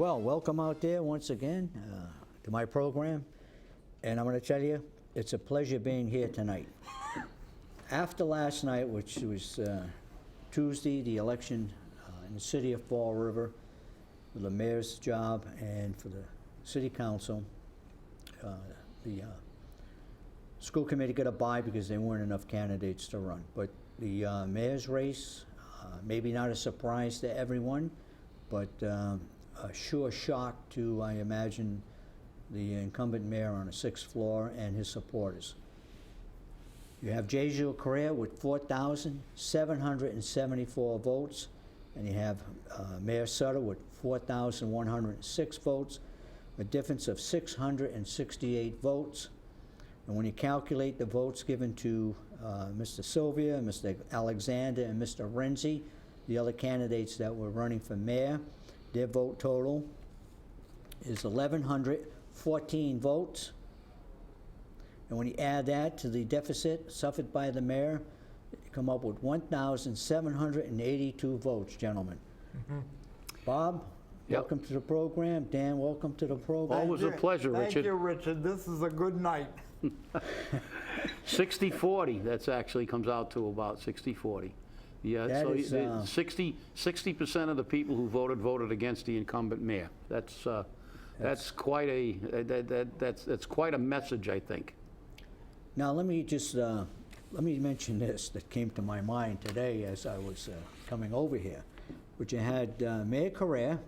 Well, welcome out there once again to my program. And I'm going to tell you, it's a pleasure being here tonight. After last night, which was Tuesday, the election in the city of Fall River, for the mayor's job and for the city council, the school committee got a bye because there weren't enough candidates to run. But the mayor's race, maybe not a surprise to everyone, but a sure shock to, I imagine, the incumbent mayor on the 6th floor and his supporters. You have Jesu Correa with 4,774 votes, and you have Mayor Sutter with 4,106 votes, a difference of 668 votes. And when you calculate the votes given to Mr. Sylvia, Mr. Alexander, and Mr. Renzi, the other candidates that were running for mayor, their vote total is 1,114 votes. And when you add that to the deficit suffered by the mayor, you come up with 1,782 votes, gentlemen. Bob, welcome to the program. Dan, welcome to the program. Always a pleasure, Richard. Thank you, Richard. This is a good night. 60-40, that's actually comes out to about 60-40. Yeah, That so is, 60% of the people who voted against the incumbent mayor. That's quite a that's quite a message, I think. Now let me just let me mention this that came to my mind today as I was coming over here, which you had Mayor Correa,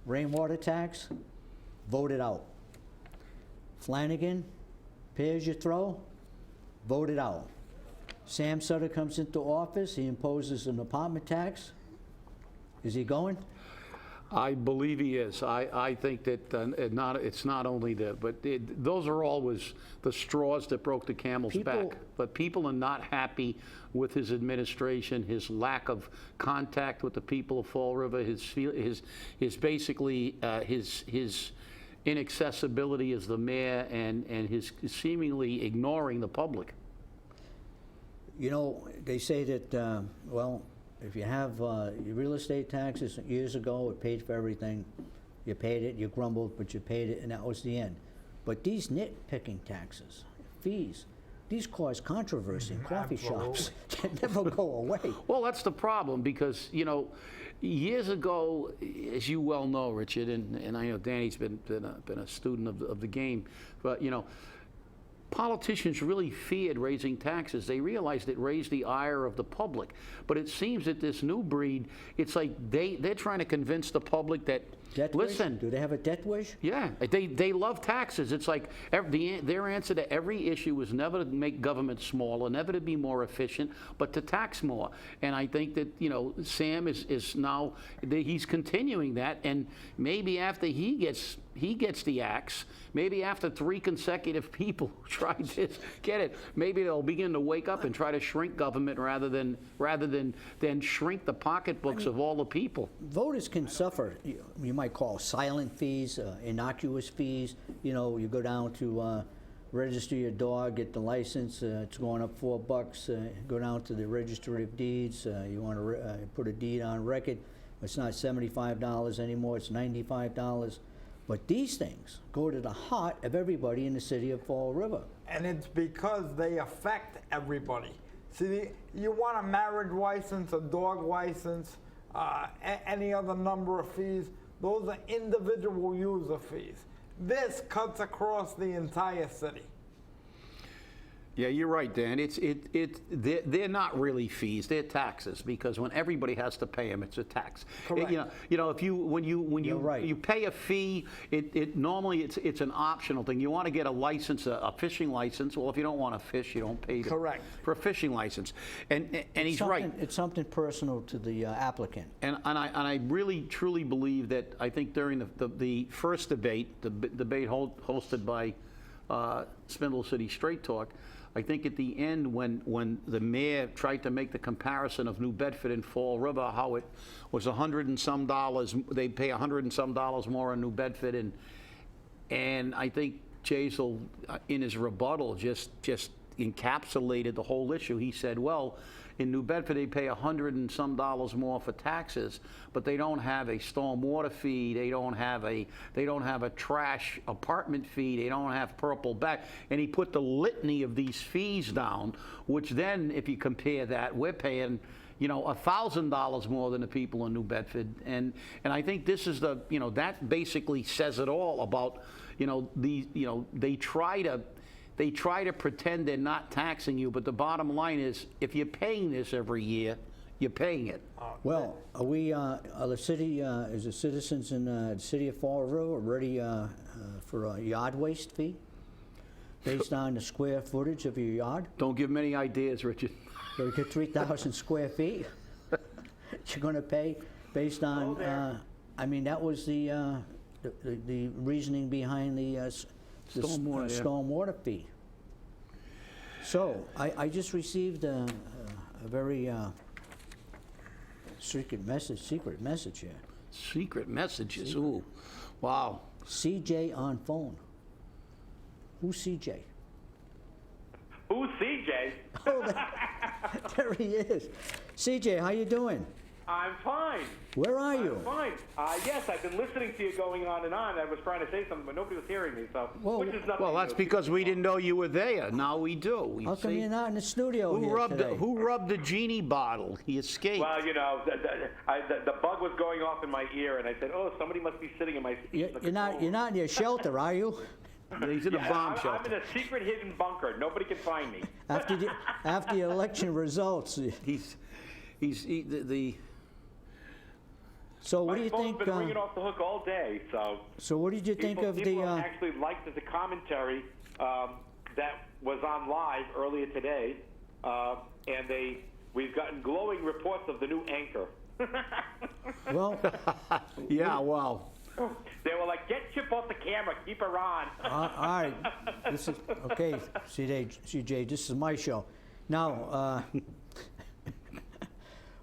rainwater tax, voted out. Flanagan, pay as you throw, voted out. Sam Sutter comes into office, he imposes an apartment tax. Is he going? I believe he is. I think that it's not only that, but those are always the straws that broke the camel's back. But people are not happy with his administration, his lack of contact with the people of Fall River, his basically his inaccessibility as the mayor, and his seemingly ignoring the public. You know, they say that, well, if you have your real estate taxes, years ago, it paid for everything. You paid it, you grumbled, but you paid it, and that was the end. But these nitpicking taxes, fees, these cause controversy in coffee shops that never go away. Well, that's the problem, because, you know, years ago, as you well know, Richard, and I know Danny's been a student of the game, but, you know, politicians really feared raising taxes. They realized it raised the ire of the public. But it seems that this new breed, it's like they're trying to convince the public that, Death listen. wish? Do they have a death wish? Yeah, they love taxes. It's like their answer to every issue is never to make government smaller, never to be more efficient, but to tax more. And I think that, you know, Sam is now, he's continuing that, and maybe after he gets the axe, maybe after 3 consecutive people try to get it, maybe they'll begin to wake up and try to shrink government rather than shrink the pocketbooks of all the people. Voters can suffer, you might call silent fees, innocuous fees. You know, you go down to register your dog, get the license, it's going up $4. Go down to the registry of deeds, you want to put a deed on record. It's not $75 anymore, it's $95. But these things go to the heart of everybody in the city of Fall River. And it's because they affect everybody. See, you want a marriage license, a dog license, any other number of fees, those are individual user fees. This cuts across the entire city. Yeah, you're right, Dan. They're not really fees; they're taxes, because when everybody has to pay them, it's a tax. Correct. You know, when you pay a fee, normally it's an optional thing. You want to get a license, a fishing license. Well, if you don't want to fish, you don't pay Correct. for a fishing license. And he's right. It's something personal to the applicant. And I really truly believe that, I think during the first debate, the debate hosted by Spindle City Straight Talk, I think at the end, when the mayor tried to make the comparison of New Bedford and Fall River, how it was $100 and some, they pay $100 and some more in New Bedford, and I think Jaisal, in his rebuttal, just encapsulated the whole issue. He said, well, in New Bedford, they pay $100 and some more for taxes, but they don't have a stormwater fee, they don't have a trash apartment fee, they don't have purple bag. And he put the litany of these fees down, which then, if you compare that, we're paying, $1,000 more than the people in New Bedford. And I think this is that basically says it all about, they try to pretend they're not taxing you, but the bottom line is, if you're paying this every year, you're paying it. Well, are the city, is the citizens in the city of Fall River ready for a yard waste fee based on the square footage of your yard? Don't give them any ideas, Richard. So you get 3,000 square feet, you're going to pay based on, that was the reasoning behind the stormwater fee. So I just received a very secret message here. Secret messages, ooh, wow. CJ on phone. Who's CJ? Who's CJ? Oh, there he is. CJ, how you doing? I'm fine. Where are you? I'm fine. Yes, I've been listening to you going on and on. I was trying to say something, but nobody was hearing me, so, Well, which is nothing. Well, that's because we didn't know you were there. Now we do. How come you're not in the studio here today? Who rubbed the genie bottle? He escaped. Well, the bug was going off in my ear, and I said, oh, somebody must be sitting in my... You're not in your shelter, are you? He's in a bomb I'm shelter. in a secret hidden bunker. Nobody can find me. After the election results. So what do you think? My phone's been ringing off the hook all day, so... So what did you think of people the? actually liked the commentary that was on live earlier today, and we've gotten glowing reports of the new anchor. Well, Yeah, well. They were like, get Chip off the camera, keep her on. all right. This is okay, CJ. This is my show. Now,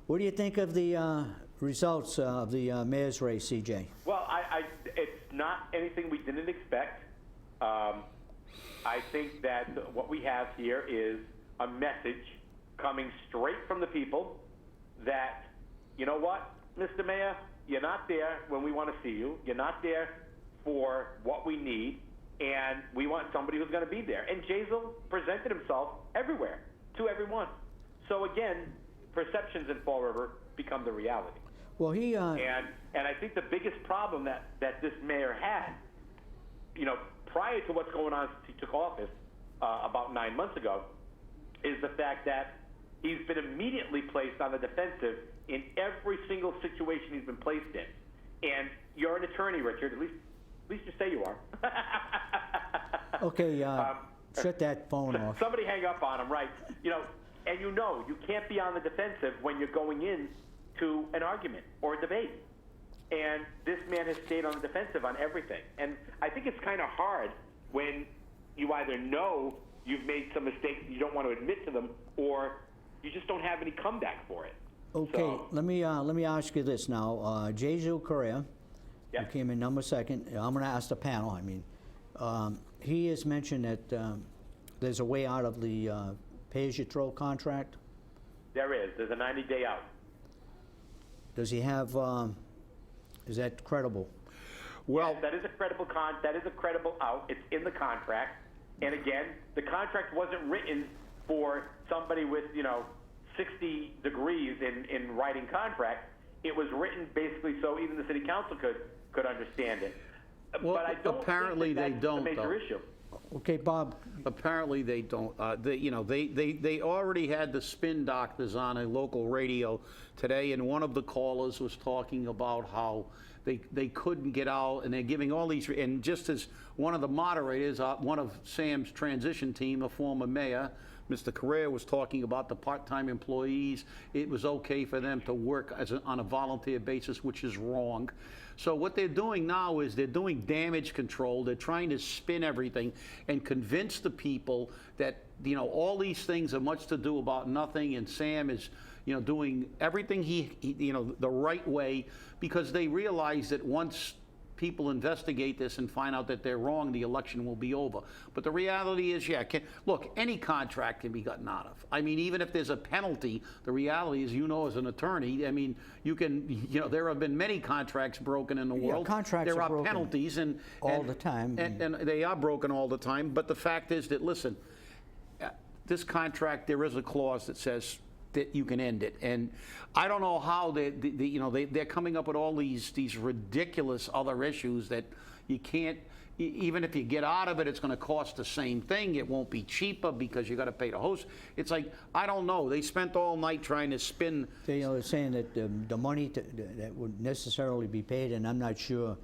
what do you think of the results of the mayor's race, CJ? Well, it's not anything we didn't expect. I think that what we have here is a message coming straight from the people that, you know what, Mr. Mayor, you're not there when we want to see you. You're not there for what we need, and we want somebody who's going to be there. And Jazel presented himself everywhere to everyone. So again, perceptions in Fall River become the reality. Well, he And I think the biggest problem that this mayor had, prior to what's going on since he took office about 9 months ago, is the fact that he's been immediately placed on the defensive in every single situation he's been placed in. And you're an attorney, Richard. At least you say you are. okay. Shut that phone off. Somebody hang up on him, right? And you can't be on the defensive when you're going in to an argument or a debate. And this man has stayed on the defensive on everything. And I think it's kind of hard when you either know you've made some mistakes and you don't want to admit to them, or you just don't have any comeback for it. Okay, So, let me ask you this now. Jazel Correa, Yeah. who came in number second. I'm going to ask the panel. He has mentioned that there's a way out of the pay-as-you-throw contract. there is. There's a 90-day out. Does he have? Is that credible? Well, Yes, that is a credible out. It's in the contract. And again, the contract wasn't written for somebody with 60 degrees in writing contracts. It was written basically so even the city council could understand it. Well, but I don't apparently think that they that's don't, the major though. issue. Okay, Bob. apparently they don't. They already had the spin doctors on a local radio today, and one of the callers was talking about how they couldn't get out, and they're giving all these, and just as one of the moderators, one of Sam's transition team, a former mayor, Mr. Correa, was talking about the part-time employees. It was okay for them to work on a volunteer basis, which is wrong. So what they're doing now is they're doing damage control. They're trying to spin everything and convince the people that, all these things are much to do about nothing, and Sam is, doing everything he the right way, because they realize that once people investigate this and find out that they're wrong, the election will be over. But the reality is, yeah, look, any contract can be gotten out of. I mean, even if there's a penalty, the reality is, as an attorney, I mean, there have been many contracts broken in the world. Contracts there are are broken penalties all the time. And they are broken all the time. But the fact is that, listen, this contract, there is a clause that says that you can end it, and I don't know how they're coming up with all these ridiculous other issues that you can't. Even if you get out of it, it's going to cost the same thing. It won't be cheaper because you got to pay the host. It's like, I don't know. They spent all night trying to spin. They're saying that the money that would necessarily be paid, and I'm not sure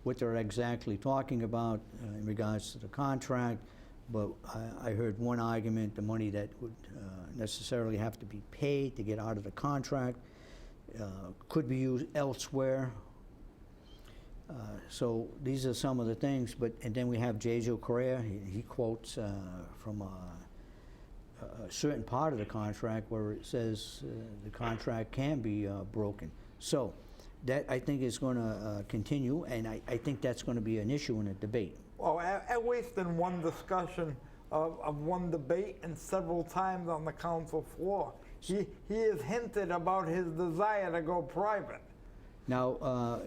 what they're exactly talking about in regards to the contract, but I heard one argument, the money that would necessarily have to be paid to get out of the contract could be used elsewhere. So these are some of the things, and then we have J.J. Correa. He quotes from a certain part of the contract where it says the contract can be broken. So that, I think, is going to continue, and I think that's going to be an issue in the debate. Well, at least in one discussion of one debate and several times on the council floor, he has hinted about his desire to go private. Now,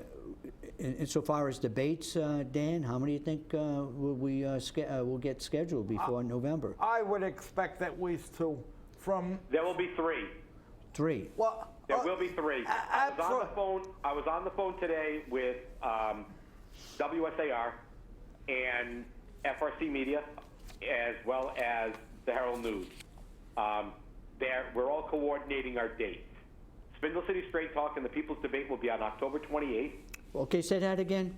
insofar as debates, Dan, how many do you think will get scheduled before November? I would expect at least two. There will be three. Three. Well, There will be three. I was on the phone today with WSAR and FRC Media, as well as the Herald News. We're all coordinating our dates. Spindle City Straight Talk and the People's Debate will be on October 28th. Okay, say that again.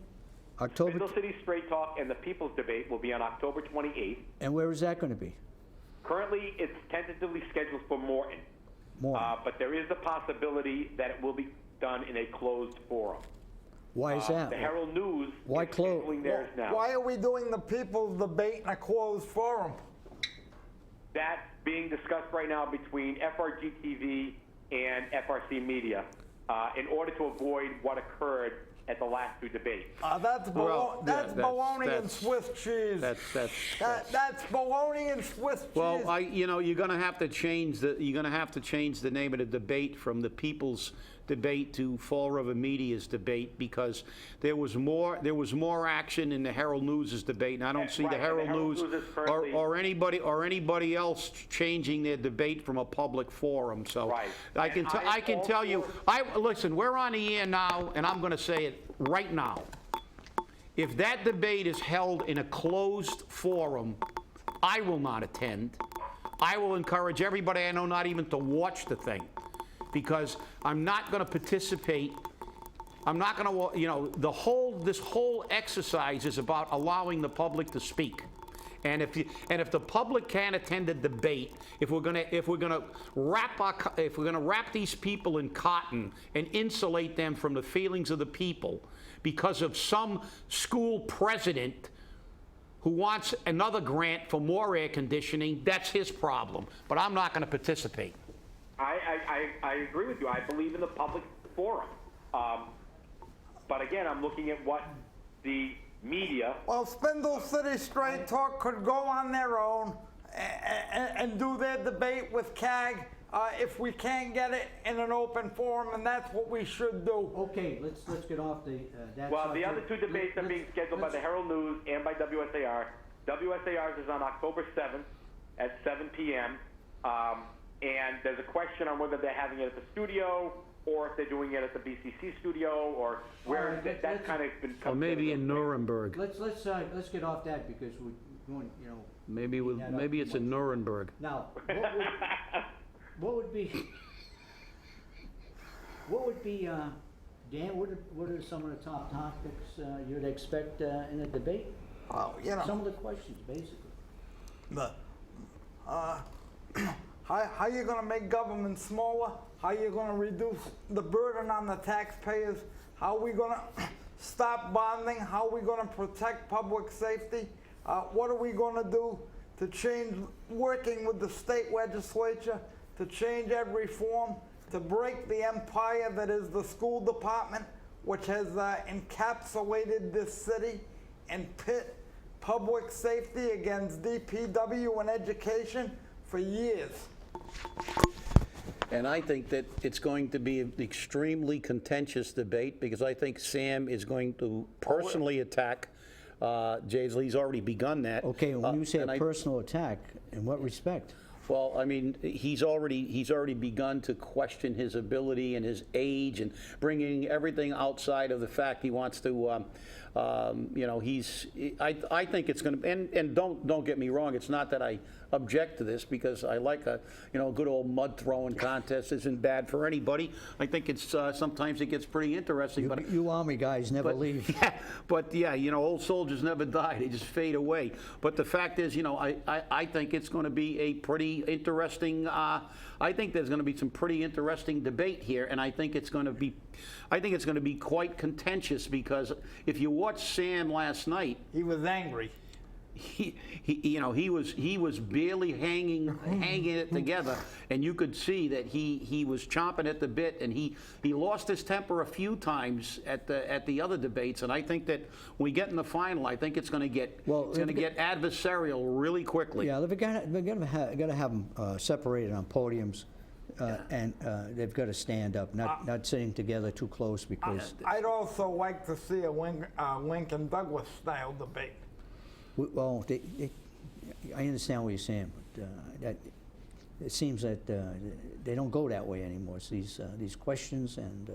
October. Spindle City Straight Talk and the People's Debate will be on October 28th. And where is that going to be? Currently, it's tentatively scheduled for Morton. But there is a possibility that it will be done in a closed forum. Why is that? The Herald News Why is close? scheduling theirs now. why are we doing the people's debate in a closed forum? That's being discussed right now between FRG-TV and FRC Media in order to avoid what occurred at the last two debates. That's baloney and Swiss cheese. That's baloney and Swiss cheese. Well, you're going to have to change the name of the debate from the People's Debate to Fall River Media's debate, because there was more action in the Herald News's debate, and I don't see Right, the Herald the Herald News News is currently- or anybody else changing their debate from a public forum. So Right. I can And I am tell all you. Listen, we're on the air now, and I'm going to say it right now. If that debate is held in a closed forum, I will not attend. I will encourage everybody I know not even to watch the thing, because I'm not going to participate. I'm not going to, this whole exercise is about allowing the public to speak. And if the public can't attend the debate, if we're going to wrap these people in cotton and insulate them from the feelings of the people because of some school president who wants another grant for more air conditioning, that's his problem. But I'm not going to participate. I agree with you. I believe in the public forum. But again, I'm looking at what the media... Well, Spindle City Straight Talk could go on their own and do their debate with CAG if we can't get it in an open forum, and that's what we should do. Okay, let's get off the. Well, the other two debates are being scheduled by the Herald News and by WSAR. WSAR's is on October 7th at 7 p.m. And there's a question on whether they're having it at the studio or if they're doing it at the BCC studio or where. That's kind of been. Or maybe in Nuremberg. Let's get off that, because we're going, Maybe it's in Nuremberg. Now, what would be Dan? What are some of the top topics you'd expect in a debate? Some of the questions, basically. How you going to make government smaller? How you going to reduce the burden on the taxpayers? How are we going to stop bonding? How are we going to protect public safety? What are we going to do to change, working with the state legislature, to change every form, to break the empire that is the school department? which has encapsulated this city and pit public safety against DPW and education for years. And I think that it's going to be an extremely contentious debate, because I think Sam is going to personally attack Jaisley. He's already begun that. Okay, when you say and a personal attack, in what respect? Well, I mean, he's already begun to question his ability and his age, and bringing everything outside of the fact he wants to, you know, I think it's going to, and don't get me wrong, it's not that I object to this, because I like a good old mud throwing contest isn't bad for anybody. I think it's sometimes it gets pretty interesting. But You Army guys never leave. Yeah, but yeah, old soldiers never die; they just fade away. But the fact is, I think it's going to be a pretty interesting. I think there's going to be some pretty interesting debate here, and I think it's going to be quite contentious, because if you watched Sam last night, He was angry. he was barely hanging it together, and you could see that he was chomping at the bit, and he lost his temper a few times at the other debates. And I think that when we get in the final, I think it's going to get adversarial really quickly. Yeah, they've got to have them separated on podiums, and they've got to stand up, not sitting together too close, because I'd also like to see a Lincoln Douglas style debate. well, I understand what you're saying, but that it seems that they don't go that way anymore. It's these questions and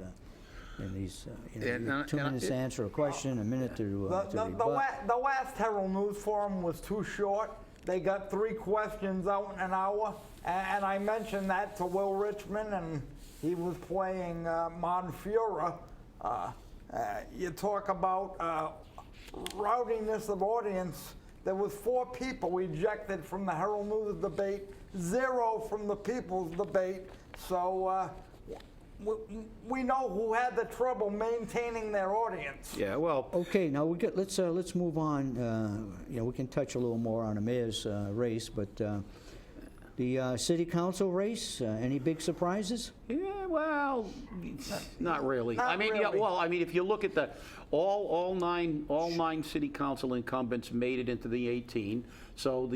these 2 minutes to answer a question, a minute to rebut. The last Herald News Forum was too short. They got 3 questions out in an hour, and I mentioned that to Will Richmond, and he was playing Monfura. You talk about rowdiness of audience. There was 4 people ejected from the Herald News debate, 0 from the People's debate. So we know who had the trouble maintaining their audience. Yeah, well, Okay, now let's move on. We can touch a little more on the mayor's race, but the city council race. Any big surprises? yeah, well, not really. Not I mean, really. I mean, if you look at all nine city council incumbents made it into the 18. So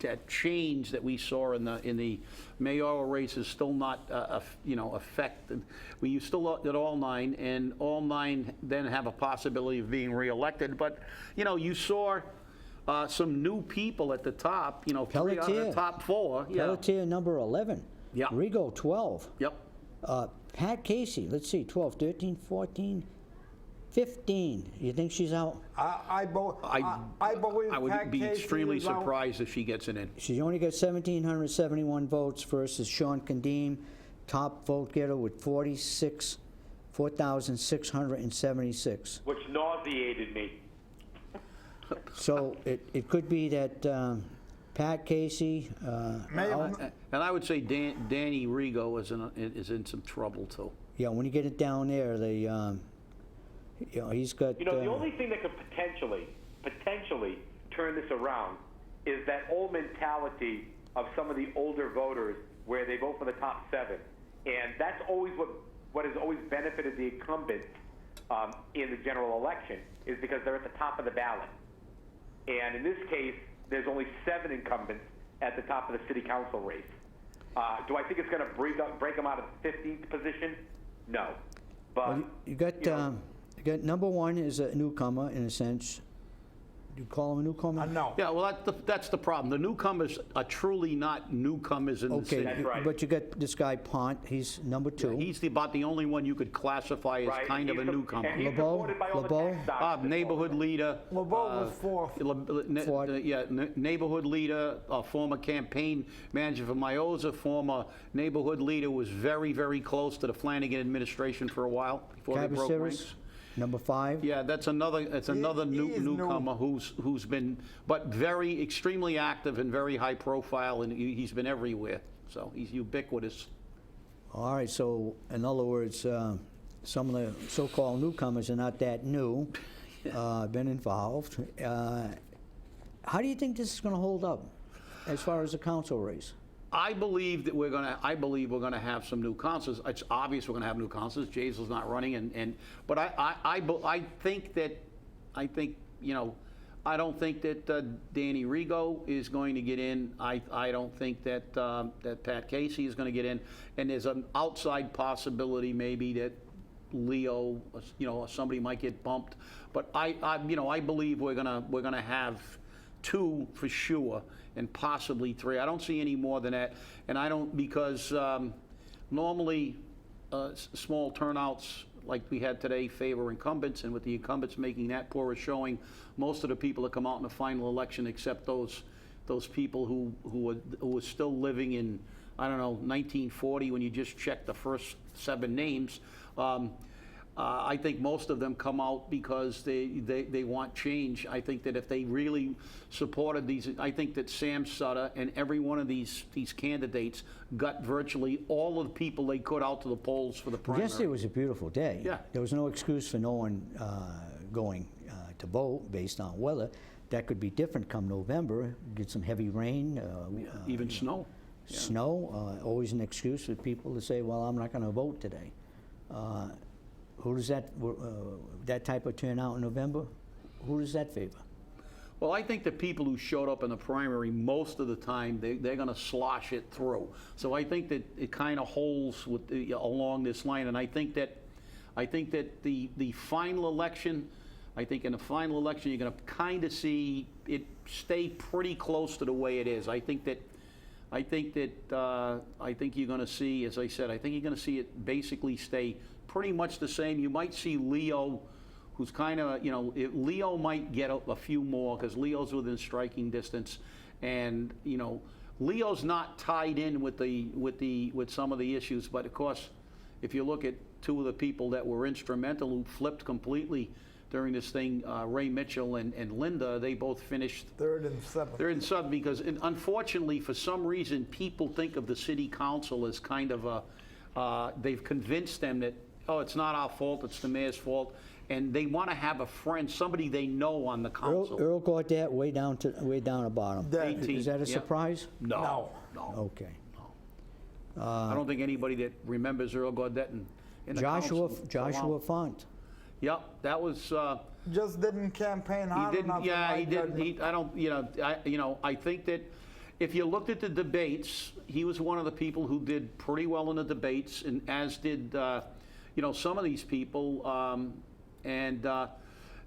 that change that we saw in the mayoral race is still not affected. You still get all 9, and all 9 then have a possibility of being reelected. But you saw some new people at the top. 3 out of Pelletier. the top 4. Yeah. Pelletier, number 11. Yeah. Rigo, 12. Yep. Pat Casey, let's see, 12, 13, 14, 15. You think she's out? I believe I would Pat be Casey extremely is out. surprised if she gets it in. She only got 1,771 votes versus Sean Condeem, top vote getter with 4,676. Which nauseated me. So it could be that Pat Casey, And I would say Danny Rigo is in some trouble too. when you get it down there, they, he's got. The only thing that could potentially turn this around is that old mentality of some of the older voters where they vote for the top 7. And that's always what has always benefited the incumbent in the general election, is because they're at the top of the ballot. And in this case, there's only 7 incumbents at the top of the city council race. Do I think it's going to break them out of the 15th position? No. But Well, you got number 1 is a newcomer in a sense. Do you call him a newcomer? No. Yeah, well, that's the problem. The newcomers are truly not newcomers in the Okay, city. That's right. but you got this guy Pont. He's number 2. He's about the only one you could classify as right, kind of a he's newcomer. And he's LeBeau? supported by all the LeBeau? tax dollars. Neighborhood leader. LeBeau was 4th. Fourth. Neighborhood leader, former campaign manager for Mioza, former neighborhood leader, was very, very close to the Flanagan administration for a while before they broke Cabasiris, ranks. number 5. Yeah, that's another he's new. newcomer who's been extremely active and very high profile, and he's been everywhere. So he's ubiquitous. All right, so in other words, some of the so-called newcomers are not that new, been involved. How do you think this is going to hold up as far as the council race? I believe that I believe we're gonna have some new councils. It's obvious we're gonna have new councils. Jazel's not running, but I think, you know, I don't think that Danny Rigo is going to get in. I don't think that that Pat Casey is going to get in. And there's an outside possibility maybe that Leo, you know, somebody might get bumped. But you know, I believe we're gonna have 2 for sure, and possibly 3. I don't see any more than that, and I don't, because normally small turnouts like we had today favor incumbents, and with the incumbents making that poor a showing, most of the people that come out in the final election, except those people who were still living in, I don't know, 1940, when you just check the first 7 names. I think most of them come out because they want change. I think that if they really supported these, I think that Sam Sutter and every one of these candidates got virtually all of the people they could out to the polls for the primary. Yesterday was a beautiful day. Yeah. There was no excuse for no one going to vote based on weather. That could be different come November. Get some heavy rain. Even snow. Yeah. Snow, always an excuse for people to say, well, I'm not going to vote today. Who does that type of turnout in November, who does that favor? Well, I think the people who showed up in the primary, most of the time, they're going to slosh it through. So I think that it kind of holds with along this line, and I think that the final election, I think in the final election, you're going to kind of see it stay pretty close to the way it is. I think you're going to see, as I said, I think you're going to see it basically stay pretty much the same. You might see Leo, who's kind of, you know, Leo might get a few more because Leo's within striking distance, and you know, Leo's not tied in with some of the issues. But of course, if you look at 2 of the people that were instrumental who flipped completely during this thing, Ray Mitchell and Linda, they both finished 3rd and 7th. 3rd and 7th because, unfortunately, for some reason, people think of the city council as kind of they've convinced them that, oh, it's not our fault, it's the mayor's fault, and they want to have a friend, somebody they know on the council. Earl Gaudette way down the bottom. Yeah. 18, Is that a yep. surprise? No. Okay. I don't think anybody that remembers Earl Gaudette in the council. Joshua Font. Yep, that was. Just didn't campaign hard enough. He didn't. I don't. I think that if you looked at the debates, he was one of the people who did pretty well in the debates, and as did some of these people, and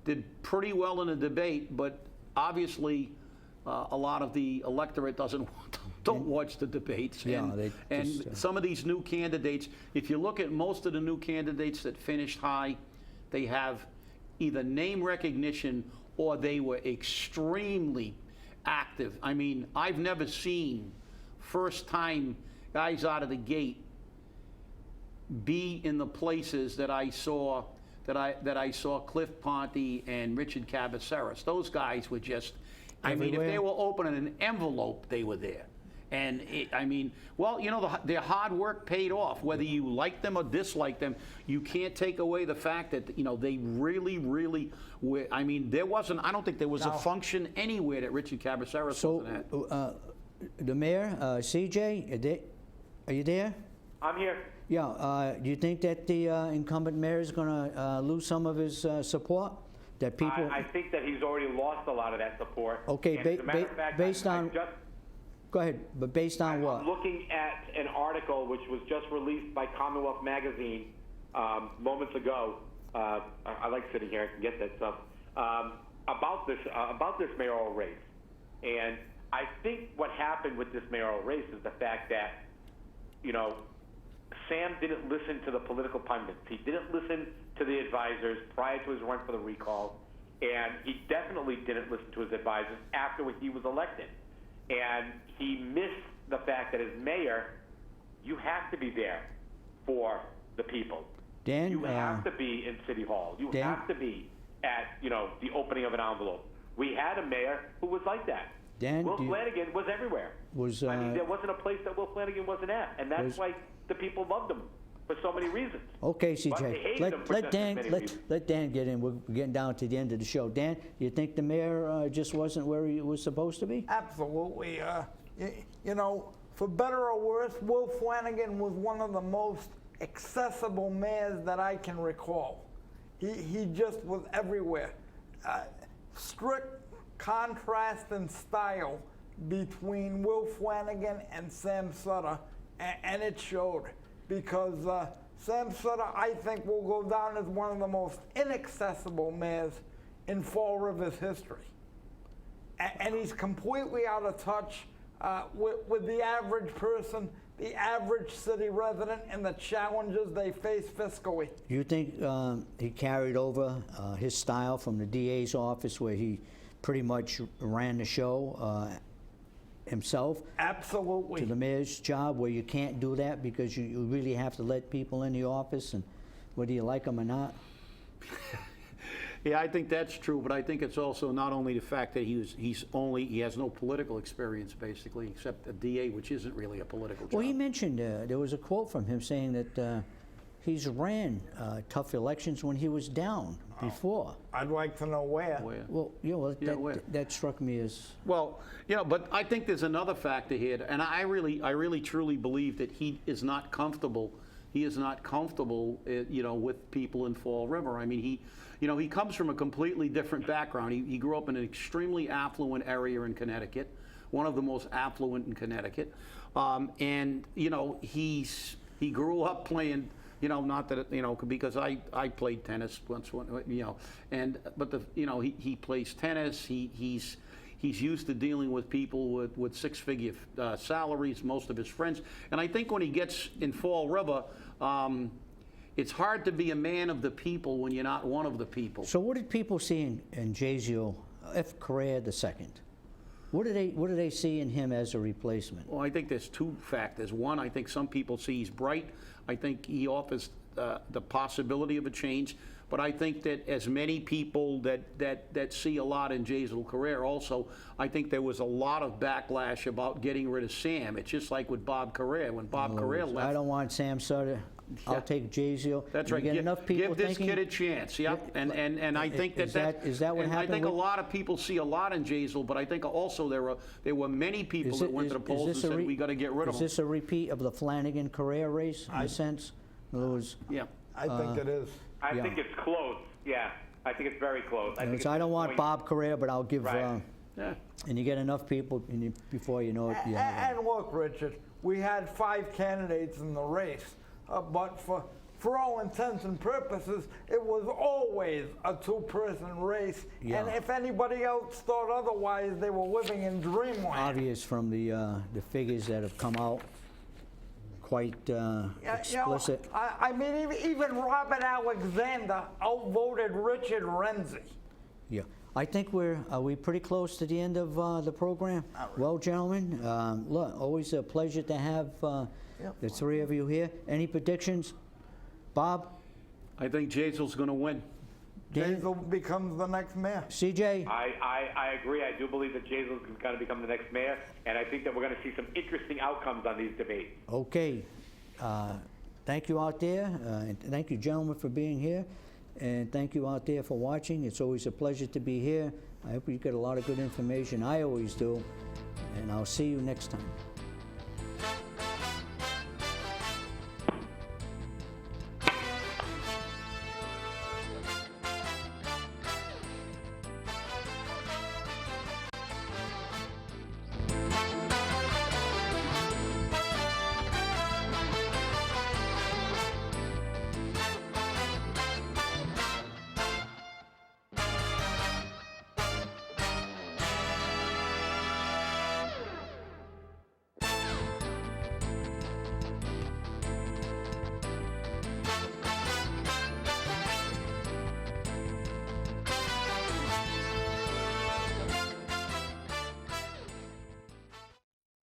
did pretty well in the debate. But obviously, a lot of the electorate don't watch the debates. Yeah, and some of these new candidates, if you look at most of the new candidates that finished high, they have either name recognition or they were extremely active. I mean, I've never seen first-time guys out of the gate be in the places that I saw Cliff Ponte and Richard Cabaceras. Those guys were just, I mean, if they were opening an envelope, they were there. And their hard work paid off. Whether you like them or dislike them, you can't take away the fact that they really, really were. I mean, I don't think there was a function anywhere that Richard Cabaceras wasn't at. So, the mayor, CJ, are you there? I'm here. Yeah. Do you think that the incumbent mayor is going to lose some of his support? That people. I think that he's already lost a lot of that support. Okay. And as a matter of fact, based on. Go ahead, but based on what? I'm looking at an article which was just released by Commonwealth Magazine moments ago. I like sitting here; I can get that stuff about this mayoral race. And I think what happened with this mayoral race is the fact that, Sam didn't listen to the political pundits. He didn't listen to the advisors prior to his run for the recall, and he definitely didn't listen to his advisors after he was elected. And he missed the fact that as mayor, you have to be there for the people. Dan, you have to be in City Hall. You have to be at, the opening of an envelope. We had a mayor who was like that. Dan, Will Flanagan was everywhere. There wasn't a place that Will Flanagan wasn't at, and that's why the people loved him for so many reasons. Okay, But they CJ, hated him for just as many reasons. let Dan get in. We're getting down to the end of the show. Dan, you think the mayor just wasn't where he was supposed to be? Absolutely. for better or worse, Will Flanagan was one of the most accessible mayors that I can recall. He just was everywhere. Strict contrast in style between Will Flanagan and Sam Sutter, and it showed, because Sam Sutter, I think, will go down as one of the most inaccessible mayors in Fall River's history. And he's completely out of touch with the average person, the average city resident, and the challenges they face fiscally. You think he carried over his style from the DA's office, where he pretty much ran the show himself, Absolutely. to the mayor's job, where you can't do that because you really have to let people in the office, and whether you like them or not? Yeah, I think that's true, but I think it's also not only the fact that he has no political experience, basically, except a DA, which isn't really a political job. Well, he mentioned, there was a quote from him saying that he's ran tough elections when he was down before. I'd like to know where. Well, where? that struck me as... Well, but I think there's another factor here, and I really truly believe that he is not comfortable. He is not comfortable, with people in Fall River. I mean, he comes from a completely different background. He grew up in an extremely affluent area in Connecticut, one of the most affluent in Connecticut, and he grew up playing. Not that because I played tennis once, but he plays tennis. He's used to dealing with people with six-figure salaries, most of his friends. And I think when he gets in Fall River, it's hard to be a man of the people when you're not one of the people. So what did people see in Jaziel F. Correa II? What do they see in him as a replacement? Well, I think there's two factors. One, I think some people see he's bright. I think he offers the possibility of a change. But I think that as many people that see a lot in Jaziel Correa also, I think there was a lot of backlash about getting rid of Sam. It's just like with Bob Correa. When Bob Correa left. I don't want Sam Sutter. I'll take Jaziel. That's You right. get enough people give this thinking, kid a chance. Yep. And I think is that what and happened? I think with, a lot of people see a lot in Jaziel, but I think also there were many people that went to the polls and said we got to get rid of him. Is this a repeat of the Flanagan-Correa race in a sense? In other words, Yeah. I think it is. I think it's close. Yeah, I think it's very close. I don't want Bob Correa, but I'll give. Right. Yeah. And you get enough people, and before you know it, you have. And look, Richard, we had 5 candidates in the race, but for all intents and purposes, it was always a 2-person race. Yeah. And if anybody else thought otherwise, they were living in dreamland. Obvious from the figures that have come out, quite explicit. I mean, even Robert Alexander outvoted Richard Renzi. Yeah, I think are we pretty close to the end of the program? Well, gentlemen, look, always a pleasure to have the 3 of you here. Any predictions? Bob? I think Jaziel's going to win. Jaziel becomes the next mayor. CJ? I agree. I do believe that Jaziel is going to become the next mayor, and I think that we're going to see some interesting outcomes on these debates. Okay. Thank you out there, and thank you, gentlemen, for being here, and thank you out there for watching. It's always a pleasure to be here. I hope you get a lot of good information. I always do, and I'll see you next time.